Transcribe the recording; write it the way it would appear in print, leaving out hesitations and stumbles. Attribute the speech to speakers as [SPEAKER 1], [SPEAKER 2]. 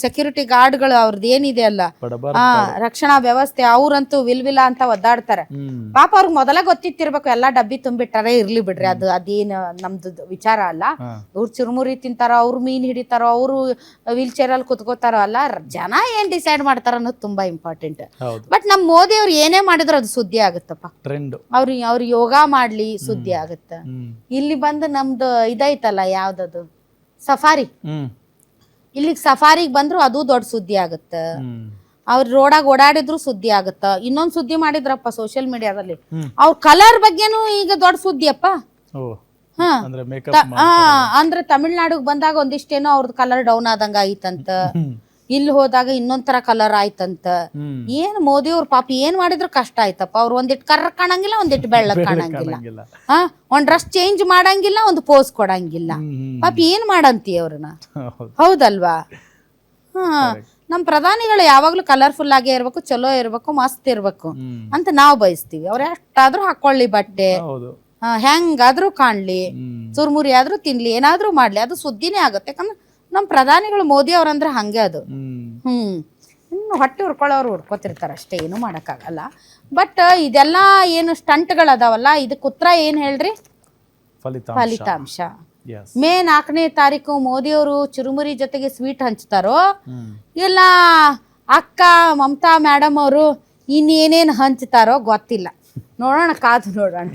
[SPEAKER 1] Security ಗಾರ್ಡ್ಗಳು ಅವ್ರದ್ದು ಏನಿದೆ ಅಲ್ಲ ರಕ್ಷಣಾ ವ್ಯವಸ್ಥೆ ಅವ್ರಂತೂ ವಿಲ್ವಿಲ್ಲ ಅಂತ ಒದ್ದಾಡ್ತಾರೆ. ಪಾಪ ಅವ್ರಿಗೆ ಮೊದಲ ಗೊತ್ತಿತ್ತಿರ್ಬೇಕು ಎಲ್ಲಾ ಡಬ್ಬಿ ತುಂಬಿಟ್ಟಾರೆ ಇರ್ಲಿ ಬಿಡ್ರಿ, ಅದು ಅದೇನ್ ನಮ್ದು ವಿಚಾರ ಅಲ್ಲ. ಅವ್ರು ಚುರುಮುರಿ ತಿಂತಾರೋ, ಅವ್ರು ಮೀನ್ ಹಿಡಿತಾರೋ, ಅವ್ರು ವೀಲ್ ಚೇರ್ ಅಲ್ಲಿ ಕುತ್ಕೋತಾರೋ ಅಲ್ಲ, ಜನ ಏನ್ ಡಿಸೈಡ್ ಮಾಡ್ತಾರ ಅನ್ನೋದು ತುಂಬಾ ಇಂಪಾರ್ಟೆಂಟ್. ಬಟ್ ನಮ್ ಮೋದಿ ಅವ್ರು ಏನೇ ಮಾಡಿದ್ರು ಅದು ಸುದ್ದಿ ಆಗುತ್ತಪ್ಪ. ಅವ್ರು ಯೋಗ ಮಾಡ್ಲಿ ಸುದ್ದಿ ಆಗುತ್ತ. ಇಲ್ಲಿ ಬಂದು ನಮ್ದು ಇದೈತಲ್ಲ ಯಾವ್ದದು ಸಫಾರಿ, ಇಲ್ಲಿಗೆ ಸಫಾರಿಗೆ ಬಂದ್ರು ಅದು ದೊಡ್ಡ ಸುದ್ದಿ ಆಗುತ್ತ. ಅವ್ರ ರೋಡಾಗ ಓಡಾಡಿದ್ರು ಸುದ್ದಿ ಆಗುತ್ತ. ಇನ್ನೊಂದ್ ಸುದ್ದಿ ಮಾಡಿದ್ರಪ್ಪ ಸೋಷಿಯಲ್ ಮೀಡಿಯಾದಲ್ಲಿ, ಅವ್ರ ಕಲರ್ ಬಗ್ಗೆನೂ ಈಗ ದೊಡ್ಡ ಸುದ್ದಿ ಅಪ್ಪ. ಅಂದ್ರೆ ತಮಿಳ್ನಾಡಿಗೆ ಬಂದಾಗ ಒಂದಿಷ್ಟೇನೋ ಅವ್ರದ್ ಕಲರ್ ಡೌನ್ ಆದಂಗ ಆಯ್ತಂತ, ಇಲ್ಲಿ ಹೋದಾಗ ಇನ್ನೊಂಥರ ಕಲರ್ ಆಯ್ತಂತ. ಏನ್ ಮೋದಿ ಅವ್ರ ಪಾಪ ಏನ್ ಮಾಡಿದ್ರು ಕಷ್ಟ ಆಯ್ತಪ್ಪ. ಅವ್ರು ಒಂದಿಟ್ಟು ಕರ್ರ ಕಾಣಂಗಿಲ್ಲ, ಒಂದಿಟ್ಟು ಬೆಳ್ಳಕ್ ಕಾಣಂಗಿಲ್ಲ, ಒಂದ್ ಡ್ರೆಸ್ ಚೇಂಜ್ ಮಾಡಂಗಿಲ್ಲ, ಒಂದು ಪೋಸ್ ಕೊಡಂಗಿಲ್ಲ. ಪಾಪ ಏನ್ ಮಾಡಂತಿ ಅವ್ರನ್ನ, ಹೌದಲ್ವಾ? ನಮ್ ಪ್ರಧಾನಿಗಳು ಯಾವಾಗ್ಲೂ ಕಲರ್ಫುಲ್ ಆಗೇ ಇರ್ಬೇಕು, ಚಲೋ ಇರ್ಬೇಕು, ಮಸ್ತ್ ಇರ್ಬೇಕು ಅಂತ ನಾವ್ ಬಯಸ್ತೀವಿ. ಅವ್ರ ಎಷ್ಟಾದ್ರೂ ಹಾಕೊಳ್ಳಿ ಬಟ್ಟೆ, ಹೆಂಗಾದ್ರೂ ಕಾಣ್ಲಿ, ಚುರ್ಮುರಿ ಆದ್ರೂ ತಿನ್ಲಿ, ಏನಾದ್ರೂ ಮಾಡ್ಲಿ, ಅದು ಸುದ್ದಿನೇ ಆಗುತ್ತೆ. ಯಾಕಂದ್ರೆ ನಮ್ ಪ್ರಧಾನಿಗಳು ಮೋದಿ ಅವ್ರಂದ್ರೆ ಹಂಗೆ ಅದು. ಇನ್ನು ಹೊಟ್ಟೆ ಹುರ್ಕೊಳ್ಳೋರು ಹುರ್ಕೋತಿರ್ತಾರ ಅಷ್ಟೇ, ಏನು ಮಾಡಕ್ಕಾಗಲ್ಲ. ಬಟ್ ಇದೆಲ್ಲಾ ಏನು ಸ್ಟಂಟ್ಗಳು ಅದಾವಲ್ಲ, ಇದಕ್ಕೆ ಉತ್ತರ ಏನ್ ಹೇಳ್ರಿ? ಫಲಿತಾಂಶ. ಮೇ 4ನೇ ತಾರೀಕು ಮೋದಿ ಅವರು ಚುರುಮುರಿ ಜೊತೆಗೆ ಸ್ವೀಟ್ ಹಂಚ್ತಾರೋ, ಇಲ್ಲ ಅಕ್ಕ ಮಮತಾ ಮೇಡಮ್ ಅವರು ಇನ್ನೇನೇನ್ ಹಂಚ್ತಾರೋ ಗೊತ್ತಿಲ್ಲ. ನೋಡೋಣ, ಕಾದು ನೋಡೋಣ.